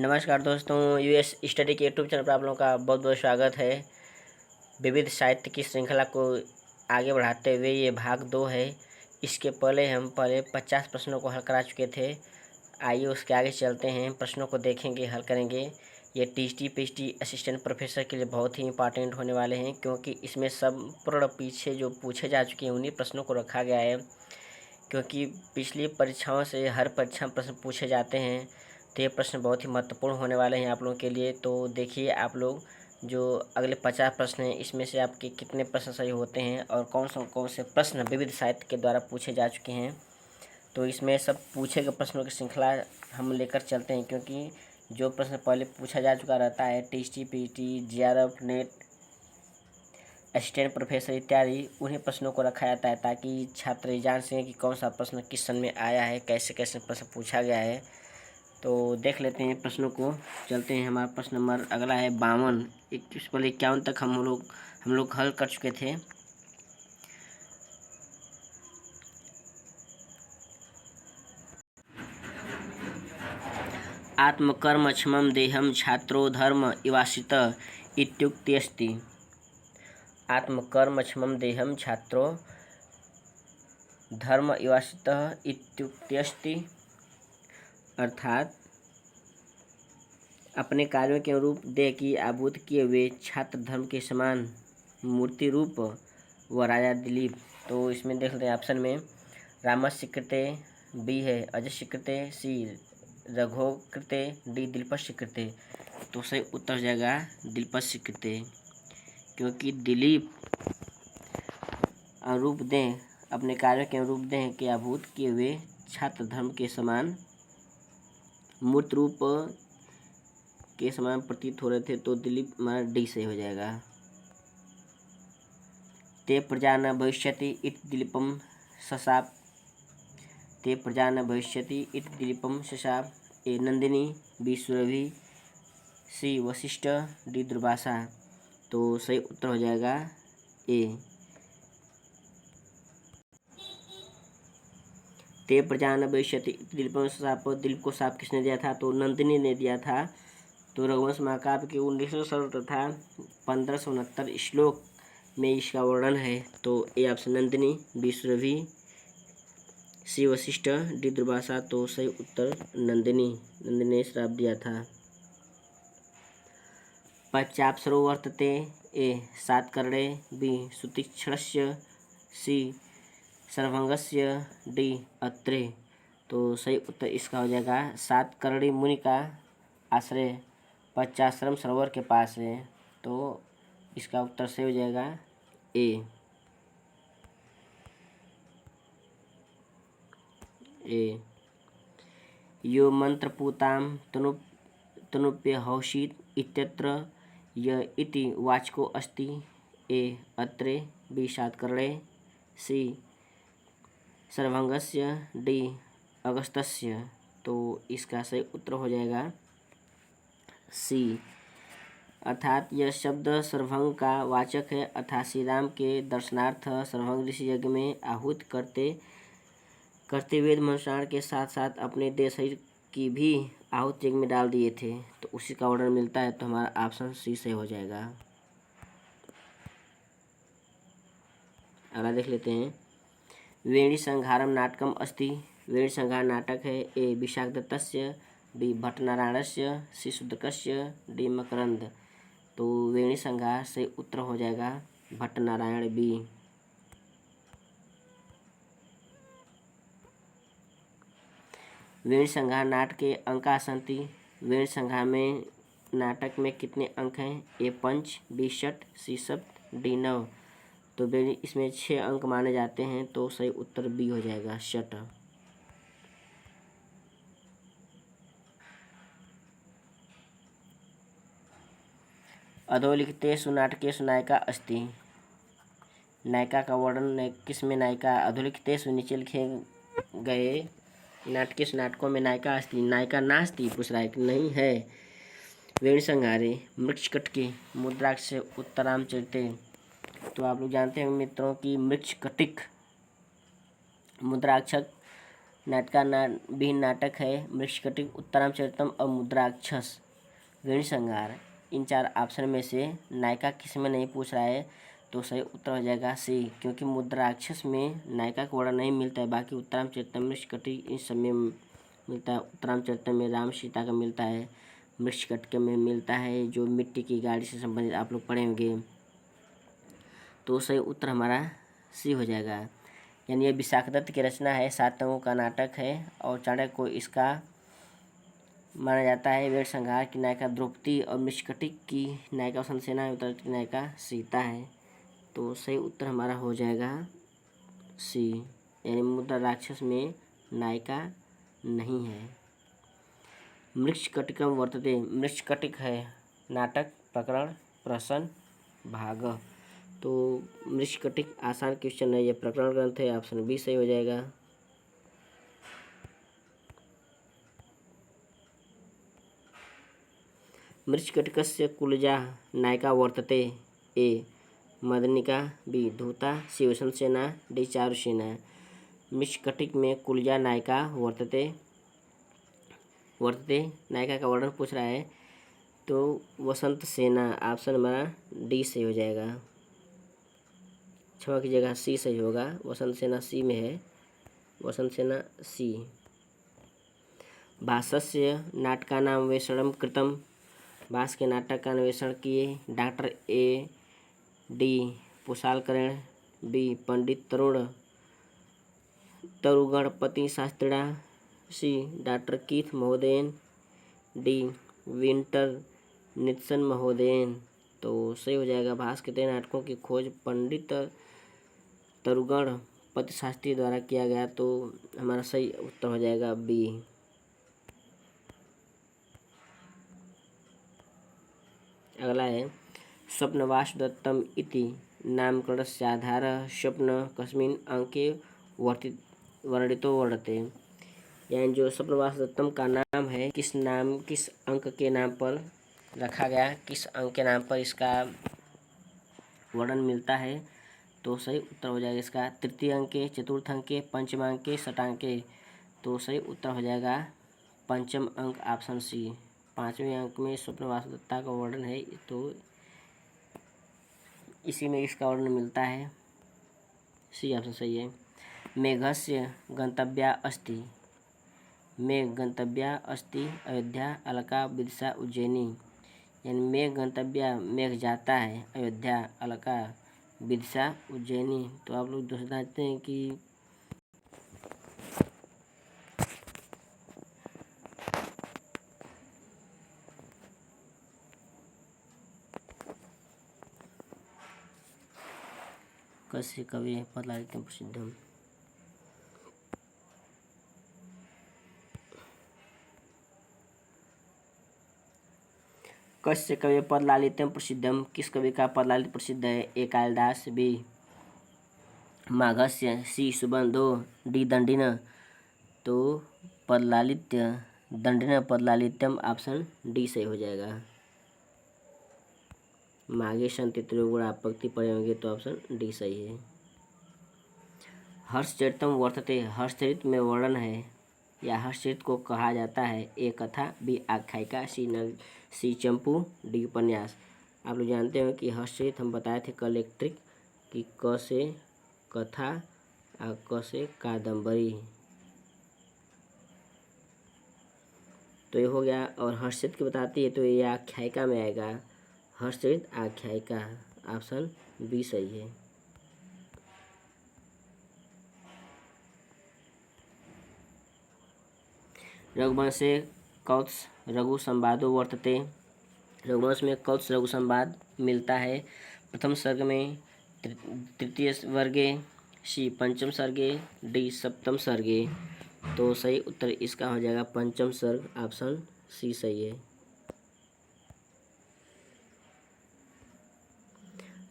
नमस्कार दोस्तों, US study के यूट्यूब चैनल पर आप लोगों का बहुत बहुत स्वागत है। विविध साहित्य की श्रृंखला को आगे बढ़ाते हुए ये भाग 2 है। इसके पहले हम 50 प्रश्नों को हल करा चुके थे। आइए उसके आगे चलते हैं, प्रश्नों को देखेंगे, हल करेंगे। ये टीएचटी पीएचडी असिस्टेंट प्रोफेसर के लिए बहुत ही इंपॉर्टेंट होने वाले हैं, क्योंकि इसमें संपूर्ण पीछे जो पूछे जा चुके हैं उन्हीं प्रश्नों को रखा गया है। क्योंकि पिछली परीक्षाओं से हर परीक्षा में प्रश्न पूछे जाते हैं, तो ये प्रश्न बहुत ही महत्वपूर्ण होने वाले हैं आप लोगों के लिए। तो देखिए आप लोग, जो अगले 50 प्रश्न हैं इसमें से आपके कितने प्रश्न सही होते हैं और कौन से प्रश्न विविध साहित्य के द्वारा पूछे जा चुके हैं। तो इसमें सब पूछे गए प्रश्नों की श्रृंखला हम लेकर चलते हैं, क्योंकि जो प्रश्न पहले पूछा जा चुका रहता है THT PhD JRF NET assistant professor इत्यादि, उन्हीं प्रश्नों को रखा जाता है ताकि छात्र जान सकें कि कौन सा प्रश्न किस सन में आया है, कैसे कैसे प्रश्न पूछा गया है। तो देख लेते हैं प्रश्नों को, चलते हैं। हमारा प्रश्न नंबर अगला है 52। 21 पहले 51 तक हम लोग हल कर चुके थे। आत्मकर्मक्षमं देहं छात्रो धर्म इवाश्रितः इत्युक्ति अस्ति। आत्मकर्मक्षमं देहं छात्रो धर्म इवाश्रितः इत्युक्ति अस्ति, अर्थात अपने कार्यों के अनुरूप देह की आभूत किए हुए छात्र धर्म के समान मूर्ति रूप व राजा दिलीप। तो इसमें देख लेते हैं ऑप्शन में रामस्य कृते बी है, अजस्य कृते सी, रघो कृते डी, दिलीपस्य कृते। तो सही उत्तर हो जाएगा दिलीपस्य कृते, क्योंकि दिलीप अनुरूप देह, अपने कार्यों के अनुरूप देह के आभूत किए हुए छात्र धर्म के समान मूर्त रूप के समान प्रतीत हो रहे थे। तो दिलीप हमारा डी से हो जाएगा। ते प्रजा न भविष्यति इति दिलीपम शशाप। ते प्रजा न भविष्यति इति दिलीपम शशाप। ए Nandini, B Surabhi, C Vashishtha, D Durvasa. तो सही उत्तर हो जाएगा ए। ते प्रजा न भविष्यति इति दिलीपम शशाप। दिलीप को शाप किसने दिया था? तो नंदिनी ने दिया था। तो रघुवंश महाकाव्य के 1900 सर्व तथा 1569 श्लोक में इसका वर्णन है। तो A option Nandini, B Surabhi, C Vashishtha, D Durvasa. तो सही उत्तर नंदिनी ने श्राप दिया था। पश्चाप्सरो वर्तते, ए सातकर्णे, बी सुतीक्ष्णस्य, सी सर्वभंगस्य, डी अत्रे। तो सही उत्तर इसका हो जाएगा सातकर्णी मुनि का आश्रय पश्चाश्रम सरोवर के पास है। तो इसका उत्तर सही हो जाएगा ए। यो मंत्रपूतां तनुप्यहौषीत् इत्यत्र य इति वाचको अस्ति। ए अत्रे, बी सातकर्णे, सी सर्वभंगस्य, डी अगस्त्यस्य। तो इसका सही उत्तर हो जाएगा सी, अर्थात यह शब्द सर्वभंग का वाचक है, अर्थात श्री राम के दर्शनार्थ सर्वभंग ऋषि यज्ञ में आहूत करते वेद मनुष्याण के साथ साथ अपने देह शरीर की भी आहूत यज्ञ में डाल दिए थे। तो उसी का वर्णन मिलता है। तो हमारा ऑप्शन सी से हो जाएगा। अगला देख लेते हैं। वेणी संहारम नाटकम अस्ति। वेणी संहार नाटक है। ए विशाखदत्तस्य, बी भट्टनारायणस्य, सी शुद्धकस्य, डी मकरंद। तो वेणी संहार से उत्तर हो जाएगा भट्टनारायण, बी। वेणी संहार नाटक के अंका संति। वेणी संहार में नाटक में कितने अंक हैं? ए 5, बी षट, सी सप्त, डी 9। तो वेणी इसमें 6 अंक माने जाते हैं। तो सही उत्तर बी हो जाएगा षट। अधोलिखितेषु नाटकेषु नायिका अस्ति। नायिका का वर्णन किस में नायिका? अधोलिखितेषु नीचे लिखे गए नाटकेषु नाटकों में नायिका अस्ति, नायिका नास्ति पूछ रहा है कि नहीं है। वेणी संहारे मृच्छकटिके मुद्राक्ष उत्तरामचरिते। तो आप लोग जानते हैं मित्रों की मृच्छकटिक मुद्राक्षक विहीन नाटक है मृच्छकटिक, उत्तरामचरितम और मुद्राक्षस, वीण संहार। इन 4 ऑप्शन में से नायिका किस में नहीं पूछ रहा है, तो सही उत्तर हो जाएगा सी, क्योंकि मुद्राक्षस में नायिका का वर्णन नहीं मिलता है। बाकी उत्तरामचरितम, मृच्छकटिक इन सब में मिलता है। उत्तरामचरितम में राम सीता का मिलता है, मृच्छकटिक में मिलता है जो मिट्टी की गाड़ी से संबंधित आप लोग पढ़े होंगे। तो सही उत्तर हमारा सी हो जाएगा। यानी ये विशाखदत्त की रचना है, 7 अंगों का नाटक है और चाणक्य को इसका माना जाता है। वीर संहार की नायिका द्रौपदी और मृच्छकटिक की नायिका वसंत सेना, उत्तर की नायिका सीता है। तो सही उत्तर हमारा हो जाएगा सी, यानी मुद्रा राक्षस में नायिका नहीं है। मृच्छकटिकम वर्तते, मृच्छकटिक है नाटक, प्रकरण, प्रसन्न, भाग। तो मृच्छकटिक आसान क्वेश्चन है, यह प्रकरण ग्रंथ है, ऑप्शन बी सही हो जाएगा। मृच्छकटिकस्य कुलजा नायिका वर्तते, ए मदनिका, बी धूता, सी वसंत सेना, डी चारुसेना। मृच्छकटिक में कुलजा नायिका वर्तते नायिका का वर्णन पूछ रहा है, तो वसंत सेना, ऑप्शन हमारा डी सही हो जाएगा। क्षमा कीजिएगा, सी सही होगा, वसंत सेना सी में है, वसंत सेना सी। भासस्य नाटकान्वेषणं कृतं, भास के नाटक का अन्वेषण किए डॉक्टर ए डी पुशालकरण, बी पंडित तरुगणपति शास्त्रिणा, सी डॉक्टर कीथ महोदयन, डी विंटर नित्सन महोदयन। तो सही हो जाएगा, भास के 3 नाटकों की खोज पंडित तरुगणपति शास्त्री द्वारा किया गया। तो हमारा सही उत्तर हो जाएगा बी। अगला है स्वप्नवासुदत्तम इति नामकरणस्य आधारः स्वप्न कस्मिन् अंके वर्णितो वर्णते। यानी जो स्वप्नवासुदत्तम का नाम है किस अंक के नाम पर रखा गया, किस अंक के नाम पर इसका वर्णन मिलता है। तो सही उत्तर हो जाएगा इसका तृतीय अंके, चतुर्थ अंके, पंचम अंके, षष्ठांके। तो सही उत्तर हो जाएगा पंचम अंक, ऑप्शन सी। 5वें अंक में स्वप्नवासुदत्ता का वर्णन है, तो इसी में इसका वर्णन मिलता है, सी ऑप्शन सही है। मेघस्य गंतव्या अस्ति, मेघ गंतव्या अस्ति अयोध्या, अलका, विदिशा, उज्जैनी। यानी मेघ गंतव्या, मेघ जाता है, अयोध्या, अलका, विदिशा, उज्जैनी। तो आप लोग दोस्त जानते हैं कि कस्य कवि पदलालित्यं प्रसिद्धम। कस्य कवि पदलालित्यम प्रसिद्धम, किस कवि का पदलालित्य प्रसिद्ध है। ए कालिदास, बी माघस्य, सी सुबंधो, डी दंडिन। तो पदलालित्य दंडिन पदलालित्यम, ऑप्शन डी सही हो जाएगा। माघे संति त्रिगुण आप पंक्ति पढ़े होंगे, तो ऑप्शन डी सही है। हर्षचरितम वर्तते, हर्षचरित में वर्णन है या हर्षचरित को कहा जाता है। ए कथा, बी आख्यायिका, सी चंपू, डी उपन्यास। आप लोग जानते हो कि हर्षचरित हम बताए थे कल एक ट्रिक कि क से कथा और क से कादम्बरी, तो ये हो गया। और हर्षचरित की बताती है तो ये आख्यायिका में आएगा, हर्षचरित आख्यायिका, ऑप्शन बी सही है। रघुवंशे कौत्स रघु संवादो वर्तते, रघुवंश में कौत्स रघु संवाद मिलता है। प्रथम सर्ग में, तृतीय वर्गे, सी पंचम सर्गे, डी सप्तम सर्गे। तो सही उत्तर इसका हो जाएगा पंचम सर्ग, ऑप्शन सी सही है।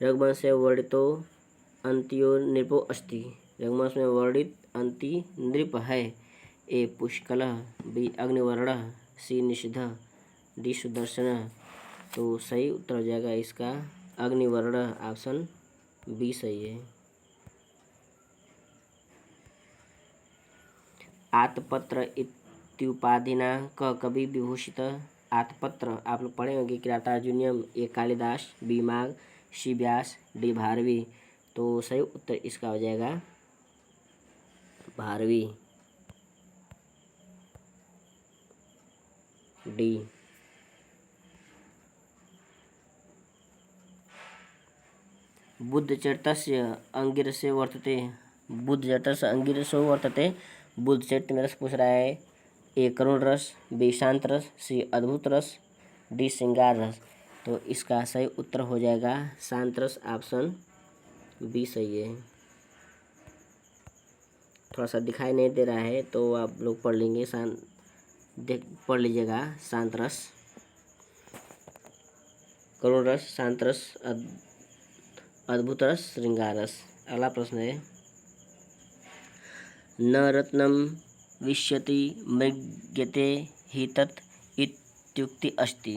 रघुवंशे वर्णितो अंत्यो नृपो अस्ति, रघुवंश में वर्णित अंति नृप है। ए पुष्कलः, बी अग्निवर्णः, सी निषधः, डी सुदर्शन। तो सही उत्तर हो जाएगा इसका अग्निवर्ण, ऑप्शन बी सही है। आतपत्र इत्युपाधिना क कवि विभूषित। आतपत्र आप लोग पढ़े होंगे किरातार्जुनीयम, ए कालिदास, बी माघ, सी व्यास, डी भारवी। तो सही उत्तर इसका हो जाएगा भारवी, डी। बुद्धचरितस्य अंगिरसो वर्तते। बुद्धचरितस्य अंगिरसो वर्तते। बुद्धचरित में रस पूछ रहा है। ए करुण रस, बी शांत रस, सी अद्भुत रस, डी श्रृंगार रस। तो इसका सही उत्तर हो जाएगा शांत रस, ऑप्शन बी सही है। थोड़ा सा दिखाई नहीं दे रहा है तो आप लोग पढ़ लेंगे, पढ़ लीजिएगा। शांत रस, करुण रस, शांत रस, अद्भुत रस, श्रृंगार रस। अगला प्रश्न है, न रत्नं विश्यति मृग्यते हि तत् इत्युक्ति अस्ति।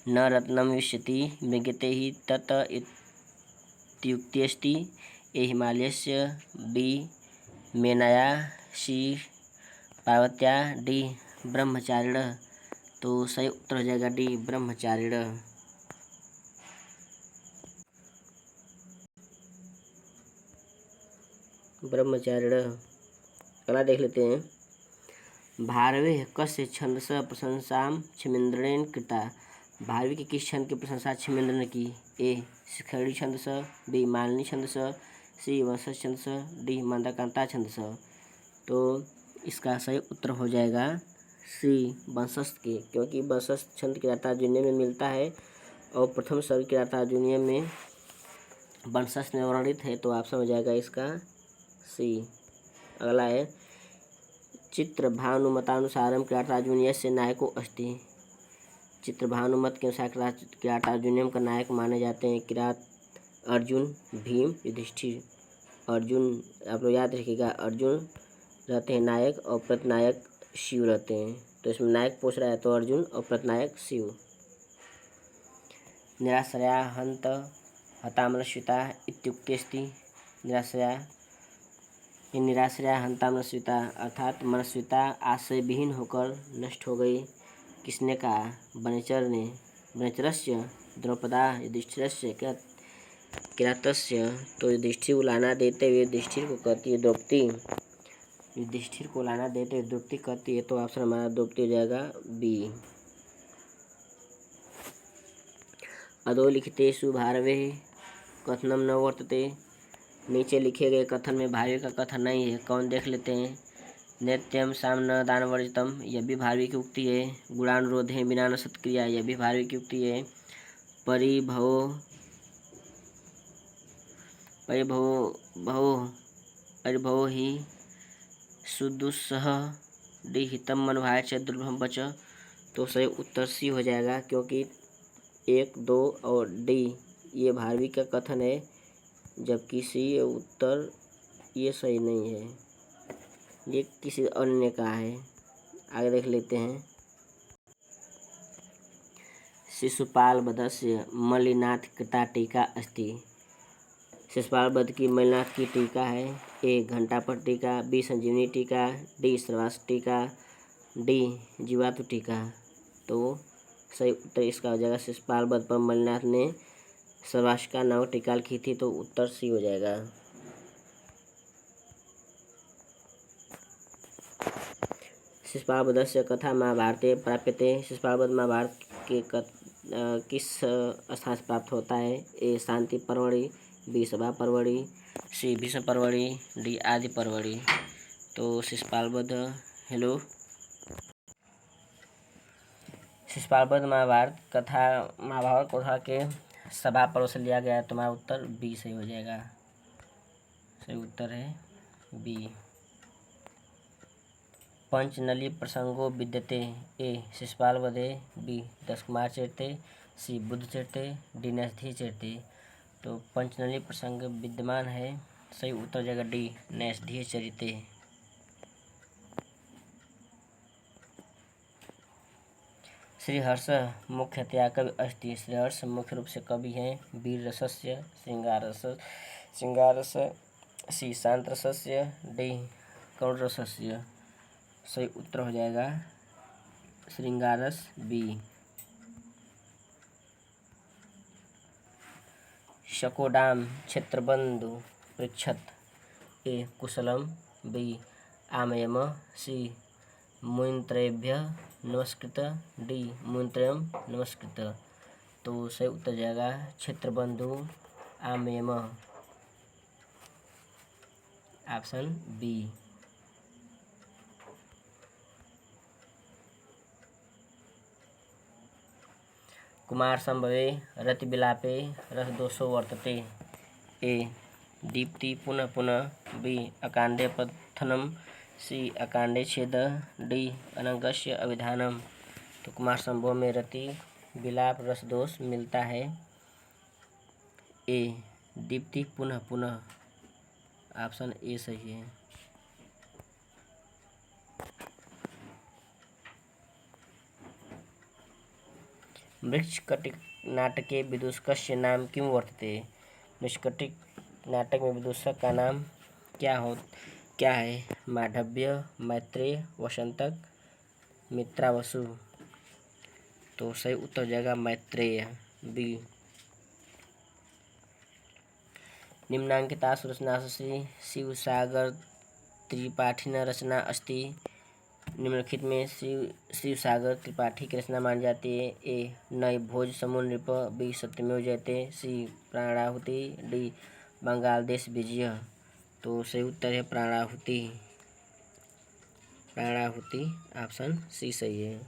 न रत्नं विश्यति मृग्यते हि तत् इत्युक्ति अस्ति। ए हिमालयस्य, बी मेनाया, सी पार्वत्या, डी ब्रह्मचारिण। तो सही उत्तर हो जाएगा डी ब्रह्मचारिण। ब्रह्मचारिण। अगला देख लेते हैं, भारवे कस्य छंदसः प्रशंसां छमिन्द्रेण कृता। भारवी के किस छंद की प्रशंसा छमिन्द्र ने की। ए शिखंडी छंदसः, बी मालिनी छंदसः, सी वंशज छंदसः, डी मंदाकांता छंदसः। तो इसका सही उत्तर हो जाएगा सी वंशज के, क्योंकि वंशज छंद किरातार्जुनीय में मिलता है और प्रथम सर्ग किरातार्जुनीय में वंशज में वर्णित है। तो ऑप्शन हो जाएगा इसका सी। अगला है, चित्रभानुमतानुसारं किरातार्जुनीयस्य नायको अस्ति। चित्रभानुमत के अनुसार किरातार्जुनीयम का नायक माने जाते हैं किरात अर्जुन, भीम, युधिष्ठिर। अर्जुन आप लोग याद रखिएगा, अर्जुन रहते हैं नायक और प्रतिनायक शिव रहते हैं। तो इसमें नायक पूछ रहा है तो अर्जुन और प्रतिनायक शिव। निराश्रया हंत हतामनस्विता इत्युक्तेस्ति। निराश्रया हंतामनस्विता अर्थात मनस्विता आश्रय विहीन होकर नष्ट हो गई। किसने कहा? वनेचर ने। वनेचरस्य द्रौपदा युधिष्ठिरस्य किरातस्य। तो युधिष्ठिर को लाना देते हुए युधिष्ठिर को कहती है द्रौपदी। युधिष्ठिर को लाना देते हुए द्रौपदी कहती है। तो ऑप्शन हमारा द्रौपदी हो जाएगा बी। अधो लिखितेषु भारवे कथनम न वर्तते। नीचे लिखे गए कथन में भारवी का कथन नहीं है। कौन देख लेते हैं। नित्यम सामन दानवर्जितम, यह भी भारवी की उक्ति है। गुणानुरोधे बिना न सत्क्रिया, यह भी भारवी की उक्ति है। परिभवो ही सुदुस्सह डी हितम मनोभाय च दुर्लभम बच। तो सही उत्तर सी हो जाएगा, क्योंकि 1, 2 और डी ये भारवी का कथन है, जबकि सी उत्तर ये सही नहीं है, ये किसी अन्य का है। आगे देख लेते हैं। शिशुपाल वधस्य मल्लिनाथ कृता टीका अस्ति। शिशुपाल वध की मल्लिनाथ की टीका है। ए घंटापट टीका, बी संजीवनी टीका, डी श्रवास टीका, डी जीवातु टीका। तो सही उत्तर इसका हो जाएगा शिशुपाल वध पर मल्लिनाथ ने श्रवास का नाम टीका लिखी थी। तो उत्तर सी हो जाएगा। शिशुपाल वधस्य कथा महाभारते प्राप्यते। शिशुपाल वध महाभारत के किस स्थान से प्राप्त होता है। ए शांति पर्वणि, बी सभा पर्वणि, सी भीष्म पर्वणि, डी आदि पर्वणि। तो शिशुपाल वध शिशुपाल वध महाभारत कथा के सभा पर्व से लिया गया है। तुम्हारा उत्तर बी सही हो जाएगा। सही उत्तर है बी। पंचनली प्रसंगो विद्यते। ए शिशुपाल वधे, बी दशकुमार चरिते, सी बुद्ध चरिते, डी नैषधीय चरिते। तो पंचनली प्रसंग विद्यमान है। सही उत्तर जाएगा डी नैषधीय चरिते। श्रीहर्ष मुख्यतया कवि अस्ति। श्रीहर्ष मुख्य रूप से कवि हैं। वीर रसस्य श्रृंगार रस, सी शांत रसस्य, डी कौरसस्य। सही उत्तर हो जाएगा श्रृंगारस बी। शकोडाम क्षेत्रबंधु पृच्छत। ए कुशलम बी आमयम सी मुनित्रयेभ्यः नमस्कृत डी मुनित्रयम् नमस्कृत। तो सही उत्तर जाएगा क्षेत्रबंधु आमयम, ऑप्शन बी। कुमार संभवे रतिविलापे रसदोषो वर्तते। ए दीप्ति पुनः पुनः बी अकांडे पथनम सी अकांडे छेद डी अनंगस्य अभिधानम। तो कुमार संभव में रति विलाप रसदोष मिलता है। ए दीप्ति पुनः पुनः, ऑप्शन ए सही है। मृच्छकटिक नाटके विदूषकस्य नाम किं वर्तते। मृच्छकटिक नाटक में विदूषक का नाम क्या है। मांडव्य, मैत्रेय, वसंतक, मित्रावसु। तो सही उत्तर हो जाएगा मैत्रेय बी। निम्नांकितासु रचनासु शिवसागर त्रिपाठिन रचना अस्ति। निम्नलिखित में शिवसागर त्रिपाठी की रचना मानी जाती है। ए नय भोज समूह नृप बी सत्यमेव जयते सी प्राणाहुति डी बंगाल देश विजय। तो सही उत्तर है प्राणाहुति, ऑप्शन सी सही है।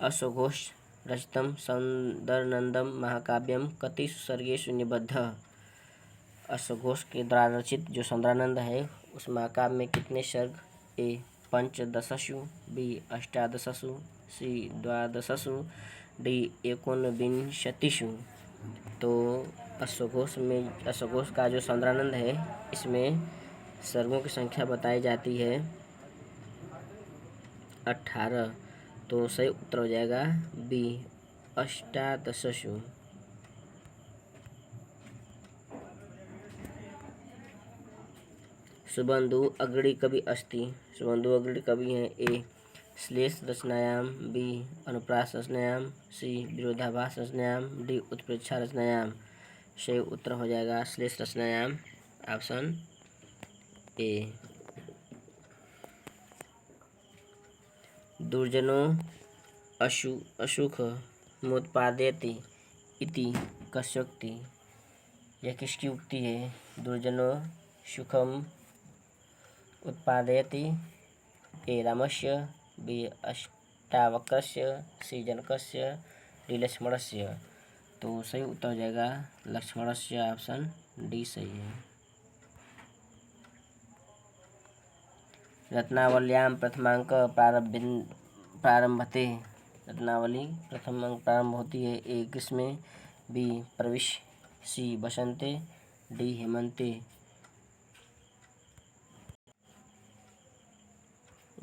अश्वघोष रचितम सौंदरनंदम महाकाव्यम कतिषु सर्गेषु निबद्धः। अश्वघोष के द्वारा रचित जो सौंदरानंद है उस महाकाव्य में कितने सर्ग। ए 15 बी 18 सी 12 डी 19। तो अश्वघोष का जो सौंदरानंद है इसमें सर्गों की संख्या बताई जाती है 18। तो सही उत्तर हो जाएगा बी 18। सुबंधु अग्रणी कवि अस्ति। सुबंधु अग्रणी कवि हैं। ए श्लेष रचनायाम बी अनुप्रास रचनायाम सी विरोधाभास रचनायाम डी उत्प्रेक्षा रचनायाम। सही उत्तर हो जाएगा श्लेष रचनायाम, ऑप्शन ए। दुर्जनो अशुख मुत्पादयति इति कस्योक्ति। यह किसकी उक्ति है। दुर्जनो सुखम उत्पादयति। ए रामस्य बी अष्टावक्रस्य सी जनकस्य डी लक्ष्मणस्य। तो सही उत्तर हो जाएगा लक्ष्मणस्य, ऑप्शन डी सही है। रत्नावल्यां प्रथमांक प्रारंभते। रत्नावली प्रथम अंक प्रारंभ होती है। ए ग्रीष्मे बी प्रविश सी बसंते डी हेमंते।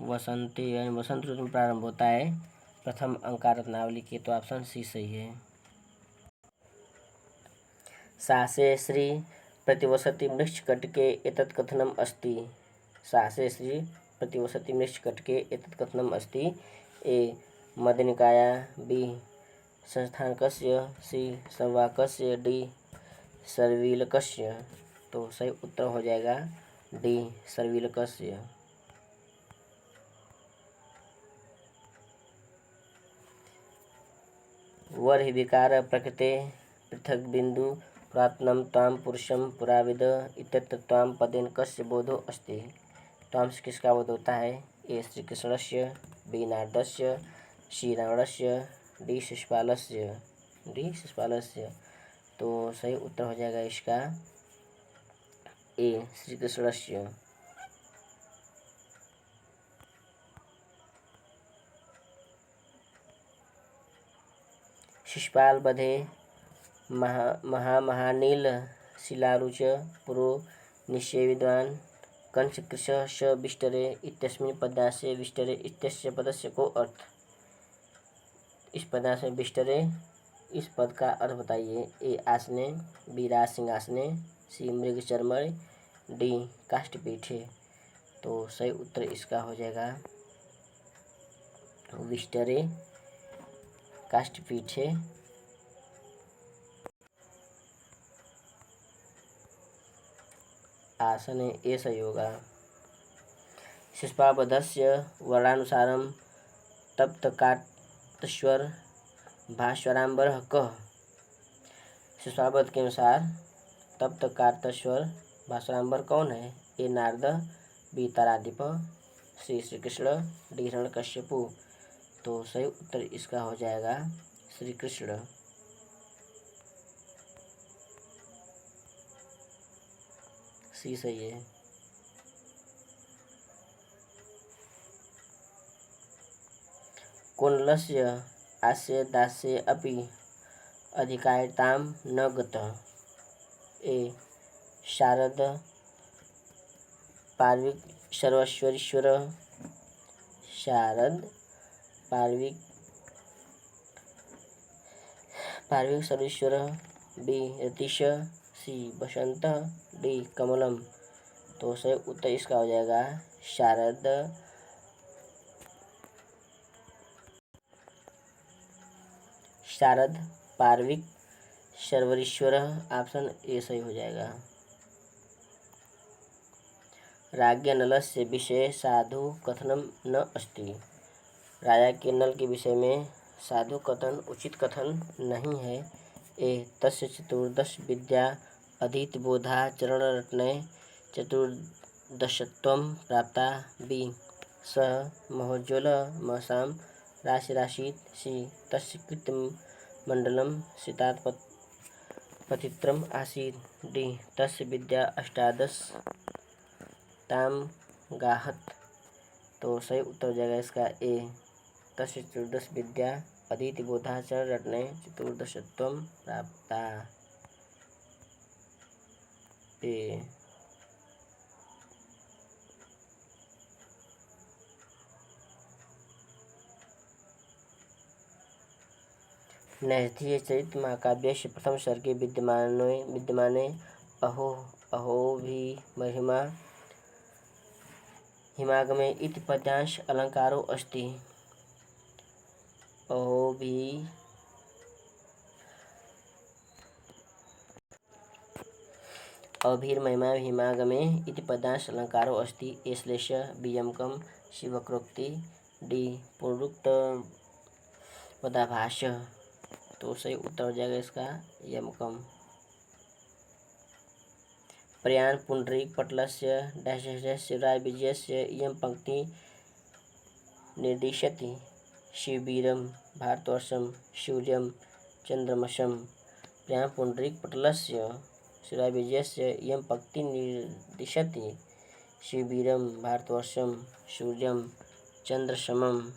वसंते यानी वसंत ऋतु में प्रारंभ होता है प्रथम अंक रत्नावली के। तो ऑप्शन सी सही है। सासे श्री प्रतिवसति मृच्छकटिके एतत् कथनम् अस्ति। सासे श्री प्रतिवसति मृच्छकटिके एतत् कथनम् अस्ति। ए मध्यनिकाया बी संस्थानकस्य सी संवाकस्य डी सर्विलकस्य। तो सही उत्तर हो जाएगा डी सर्विलकस्य। वर्हि विकार प्रकृते पृथक बिंदु पुरातनम त्वाम पुरुषम पुराविद इत्यत्र त्वाम पदेन कस्य बोधो अस्ति। त्वाम से किसका बोध होता है। ए श्री कृष्णस्य बी नारदस्य सी रावणस्य डी शिशुपालस्य। तो सही उत्तर हो जाएगा इसका ए श्री कृष्णस्य। शिशुपाल वधे महानील शिलारुच पुरो निश्चय विद्वान् कंसकृशः स विष्टरे इत्यस्मिन् पद्यांशे विष्टरे इत्यस्य पदस्य को अर्थ। इस पद्यांश में विष्टरे इस पद का अर्थ बताइए। ए आसने बी राज सिंहासने सी मृग चर्मणे डी काष्ठपीठे। तो सही उत्तर इसका हो जाएगा विष्टरे काष्ठपीठे। आसने ये सही होगा। शिष्टापदस्य वर्णानुसारम तप्तकात्स्वर भास्वरांबर कः। शिष्टापद के अनुसार तप्तकात्स्वर भास्वरांबर कौन है? ए नारद, बी तारादीप, सी श्री कृष्ण, डी हिरण्यकश्यपु। तो सही उत्तर इसका हो जाएगा श्री कृष्ण। सी सही है। कुण्डलस्य आस्य दास्य अपि अधिकारितां न गतः। ए शारद पार्विक सर्वेश्वरीश्वर, शारद पार्विक सर्वेश्वर, बी रतीश, सी बसंत, डी कमलम। तो सही उत्तर इसका हो जाएगा शारद पार्विक सर्वेश्वर। ऑप्शन ए सही हो जाएगा। राज्ञ नलस्य विषये साधु कथनम न अस्ति। राजा के नल के विषय में साधु कथन उचित कथन नहीं है। ए तस्य चतुर्दश विद्या अधीतबोधा चरणरत्ने चतुर्दशत्वं प्राप्ता। बी स महोज्ज्वल मसां राशिराशीत्, सी तस्य कीर्तिमण्डलं सीतात् पतित्रम् आसीत्, डी तस्य विद्या अष्टादश ताम गाहत। तो सही उत्तर हो जाएगा इसका ए तस्य चतुर्दश विद्या अधीतबोधा चरणरत्ने चतुर्दशत्वं प्राप्ता। ए नैष्ठिय चरित्र महाकाव्यस्य प्रथम सर्गे विद्यमाने अहोभी महिमा हिमागमे इति पद्यांश अलंकारो अस्ति। अहोभिर्महिमा हिमागमे इति पद्यांश अलंकारो अस्ति। ए श्लेष, बी यमकम, सी वक्रोक्ति, डी पुनरुक्त पदाभास। तो सही उत्तर हो जाएगा इसका यमकम। प्रयाण पुंडरीक पटलस्य डैशस्य राजविजयस्य इयं पंक्ति निर्दिशति। शिववीरं भारतवर्षं सूर्यं चंद्रमसं। प्रयाण पुंडरीक पटलस्य शिवराजविजयस्य इयं पंक्ति निर्दिशति। शिववीरं भारतवर्षं सूर्यं चंद्रसमं।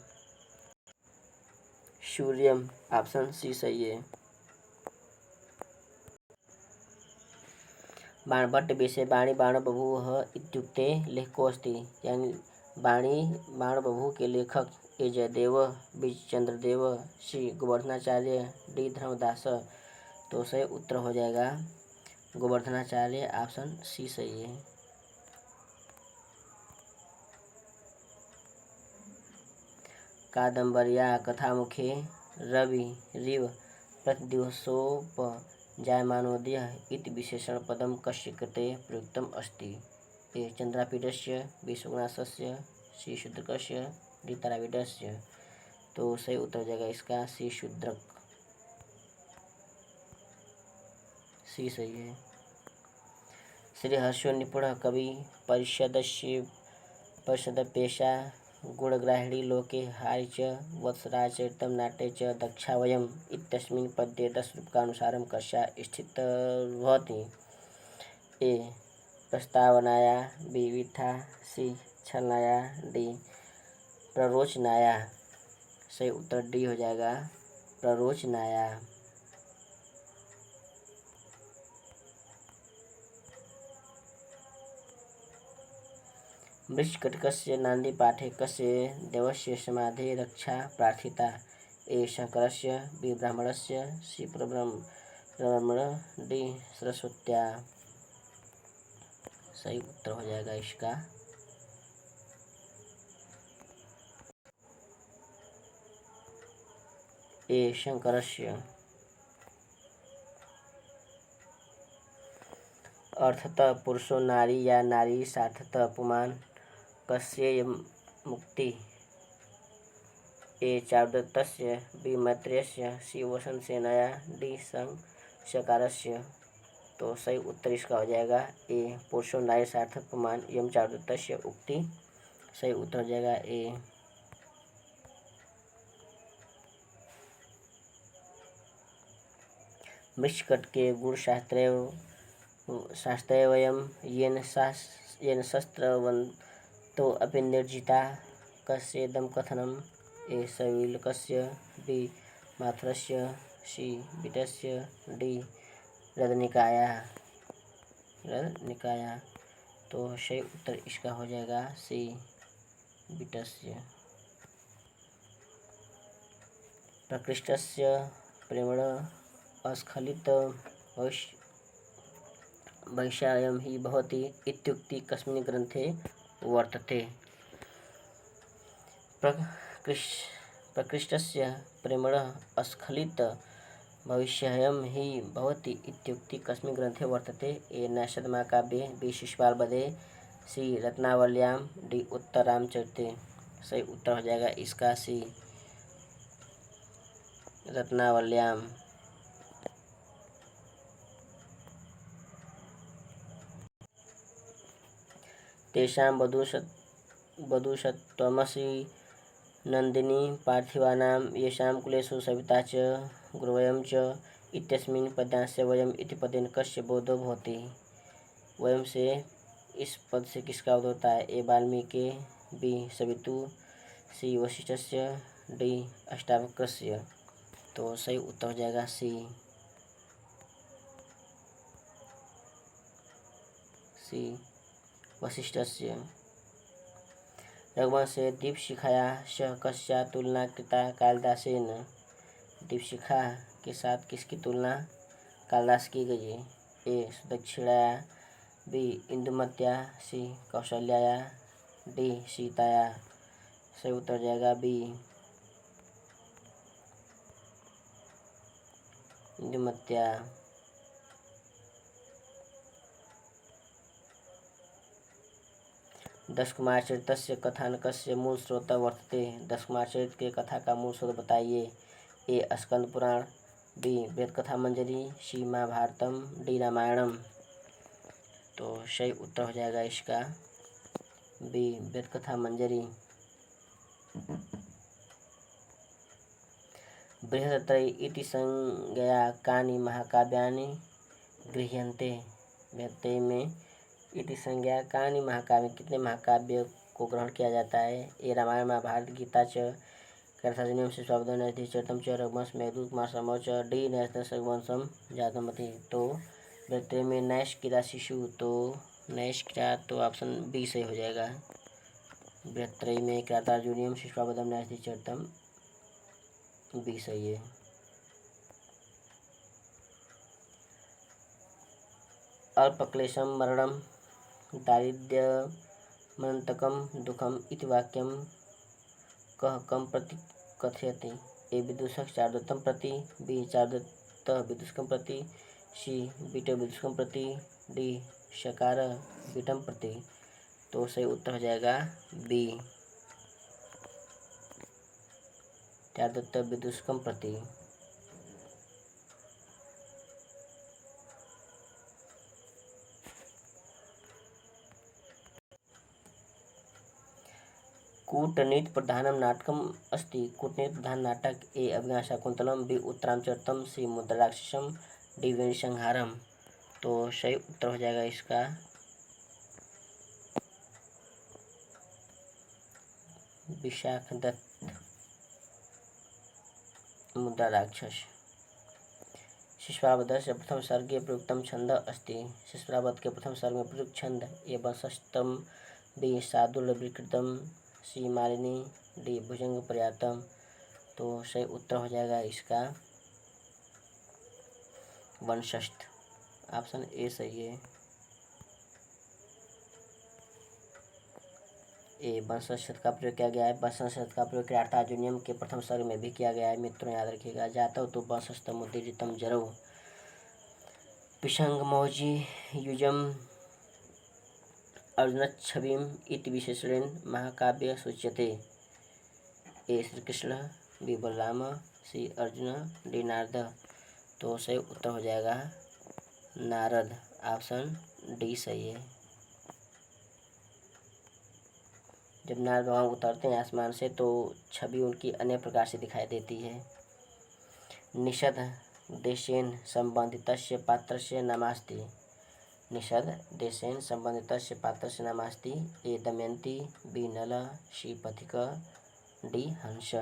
सूर्यम। ऑप्शन सी सही है। बाणभट्ट विषये वाणी बाणबभूवः इत्युक्ते लेखकोऽस्ति। यानी वाणी बाणबभू के लेखक ए जयदेव, बी चंद्रदेव, सी गोवर्धनाचार्य, डी धर्मदास। तो सही उत्तर हो जाएगा गोवर्धनाचार्य। ऑप्शन सी सही है। कादम्बर्या कथामुखे रविरिव प्रतिदिवसोपजायमानोदयः इति विशेषणपदं कस्य कृते प्रयुक्तम् अस्ति। ए चन्द्रापीडस्य, बी सुगुणासस्य, सी शूद्रकस्य, डी तारापीडस्य। तो सही उत्तर हो जाएगा इसका सी शूद्रक। सी सही है। श्रीहर्षो निपुण कवि परिषदपेशा गुणग्राहिणी लोके हारि च वत्सराचरितं नाट्ये च दक्षा वयम् इत्यस्मिन् पद्ये 10 रूपकानुसारं कस्या स्थितिर्भवति। ए प्रस्तावनाया, बी विथा, सी छलनाया, डी प्ररोचनाया। सही उत्तर डी हो जाएगा प्ररोचनाया। वृषकटिकस्य नान्दीपाठे कस्य देवस्य समाधेः रक्षा प्रार्थिता। ए शंकरस्य, बी ब्राह्मणस्य, सी परब्रह्मण, डी सरस्वत्या। सही उत्तर हो जाएगा इसका ए शंकरस्य। अर्थतः पुरुषो नारी या नारी सार्थतः पुमान कस्य मुक्ति। ए चारुदत्तस्य, बी मैत्रेयस्य, सी वसंतसेनया, डी संशयकारस्य। तो सही उत्तर इसका हो जाएगा ए पुरुषो नारी सार्थक पुमान यम चारुदत्तस्य उक्ति। सही उत्तर हो जाएगा ए। मृच्छकटके गुणशास्त्रैवयं येन शस्त्रवन्तो अपि निर्जिता कस्येदं कथनम्। ए सविलकस्य, बी माथुरस्य, सी बीटस्य, डी रदनिकाया। तो सही उत्तर इसका हो जाएगा सी बीटस्य। प्रकृष्टस्य प्रेमण अस्खलित वैशायं हि भवति इत्युक्ति कस्मिन् ग्रन्थे वर्तते। प्रकृष्टस्य प्रेमण अस्खलित भविष्यायं हि भवति इत्युक्ति कस्मिन् ग्रन्थे वर्तते। ए नैषधमाकाव्ये, बी शिशुपालवधे, सी रत्नावल्यां, डी उत्तररामचरिते। सही उत्तर हो जाएगा इसका सी रत्नावल्यां। तेषां वधूशत्वमसि नन्दिनी पार्थिवानां येषां कुलेषु सविता च गुरुवयं च इत्यस्मिन् पद्यांशे वयम् इति पदेन कस्य बोधो भवति। वयम से इस पद से किसका बोध होता है। ए वाल्मीकि, बी सवितु, सी वशिष्ठस्य, डी अष्टावक्रस्य। तो सही उत्तर हो जाएगा सी वशिष्ठस्य। रघुवंशे दीपशिखाया स कस्या तुलना कृता कालिदासेन। दीपशिखा के साथ किसकी तुलना कालिदास की गई है। ए सुदक्षिणाया, बी इंदुमत्या, सी कौशल्याया, डी सीताया। सही उत्तर हो जाएगा बी इंदुमत्या। दशकुमारचरितस्य कथानकस्य मूल स्रोत वर्तते। दशकुमारचरित के कथा का मूल स्रोत बताइए। ए स्कंद पुराण, बी वेदकथा मंजरी, सी महाभारतम, डी रामायणम। तो सही उत्तर हो जाएगा इसका बी वेदकथा मंजरी। बृहत्त्रयी इति संज्ञया कानि महाकाव्यानि गृह्यन्ते। बृहत्त्रयी में इति संज्ञा कानि महाकाव्य कितने महाकाव्य को ग्रहण किया जाता है। ए रामायण महाभारत गीता च कथाजन्यम शिशुपालवधं नैषधीयचरितं च रघुवंश मेघदूत कुमारसंभव च डी नैषधीय रघुवंशम जातमति। तो बृहत्त्रयी में नैष कीड़ा शिशु, तो नैष कीड़ा तो ऑप्शन बी सही हो जाएगा। बृहत्त्रयी में कथाजन्यम शिशुपालवधं नैषधीयचरितं बी सही है। अल्पक्लेशं मरणं दारिद्र्यमनन्तकं दुःखम् इति वाक्यं कः कं प्रति कथयति। ए विदूषक चारुदत्तं प्रति, बी चारुदत्तः विदूषकं प्रति, सी बीटः विदूषकं प्रति, डी शकारः बीटं प्रति। तो सही उत्तर हो जाएगा बी चारुदत्तः विदूषकं प्रति। कूटनीति प्रधानं नाटकम् अस्ति। कूटनीति प्रधान नाटक ए अभिज्ञानशाकुन्तलम, बी उत्तरामचरितम, सी मुद्राराक्षसम, डी वेणीसंहारम। तो सही उत्तर हो जाएगा इसका विशाखदत्त मुद्राराक्षस। शिशुपालवधस्य प्रथम सर्गे प्रयुक्तं छन्दः अस्ति। शिशुपालवध के प्रथम सर्ग में प्रयुक्त छंद ए वंशस्थम, बी शार्दूलविकृतम, सी मालिनी, डी भुजंग पर्यातम। तो सही उत्तर हो जाएगा इसका वंशस्थ। ऑप्शन ए सही है। ए बंसल शब्द का प्रयोग किया गया है। बंसल शब्द का प्रयोग क्रियार्थ आजुनियम के प्रथम सर्ग में भी किया गया है। मित्रों याद रखिएगा। जातव तो बंसस्तम उद्दीरितम जरव पिशंग मौजी युजम अर्जुनच्छविम इति विशेषणेन महाकाव्य सूच्यते। ए श्री कृष्ण, बी बलराम, सी अर्जुन, डी नारद। तो सही उत्तर हो जाएगा नारद। ऑप्शन डी सही है। जब नारद भगवान उतरते हैं आसमान से तो छवि उनकी अन्य प्रकार से दिखाई देती है। निषद देशेन संबंधितस्य पात्रस्य नामास्ति। निषद देशेन संबंधितस्य पात्रस्य नामास्ति। ए दमयंती, बी नल, सी पथिक, डी हंस।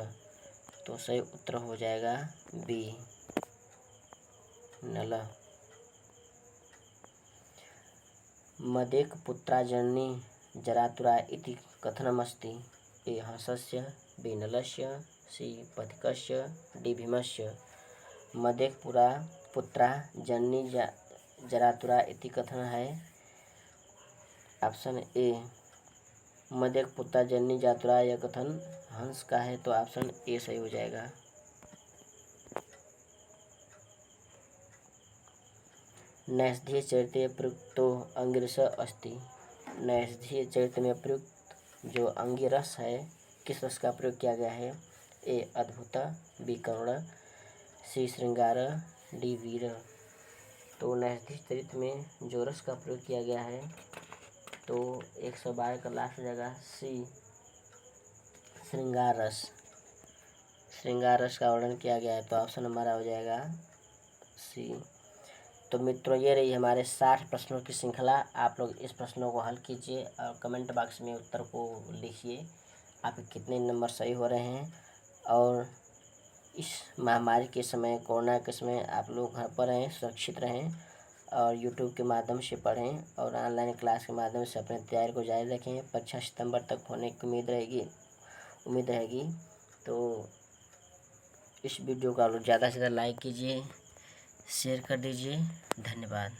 तो सही उत्तर हो जाएगा बी नल। मदेक पुत्रा जननी जरातुरा इति कथनमस्ति। ए हंसस्य, बी नलस्य, सी पथिकस्य, डी भीमस्य। मदेक पुत्रा जननी जरातुरा इति कथन है। ऑप्शन ए मदेक पुत्रा जननी जरातुरा यह कथन हंस का है। तो ऑप्शन ए सही हो जाएगा। नैषधीय चरित्रे प्रयुक्तो अंगिरस अस्ति। नैषधीय चरित्र में प्रयुक्त जो अंगिरस है किस रस का प्रयोग किया गया है। ए अद्भुत, बी करुण, सी श्रृंगार, डी वीर। तो नैषधीय चरित्र में जो रस का प्रयोग किया गया है तो 112 का लास्ट हो जाएगा सी श्रृंगार रस। श्रृंगार रस का वर्णन किया गया है। तो ऑप्शन हमारा हो जाएगा सी। तो मित्रों ये रही हमारे 60 प्रश्नों की श्रृंखला। आप लोग इस प्रश्नों को हल कीजिए और कमेंट बॉक्स में उत्तर को लिखिए आपके कितने नंबर सही हो रहे हैं। और इस महामारी के समय, कोरोना के समय आप लोग घर पर रहें, सुरक्षित रहें और यूट्यूब के माध्यम से पढ़ें और ऑनलाइन क्लास के माध्यम से अपने तैयारी को जारी रखें। परीक्षा सितंबर तक होने की उम्मीद रहेगी। तो इस वीडियो को आप लोग ज़्यादा से ज़्यादा लाइक कीजिए, शेयर कर दीजिए। धन्यवाद।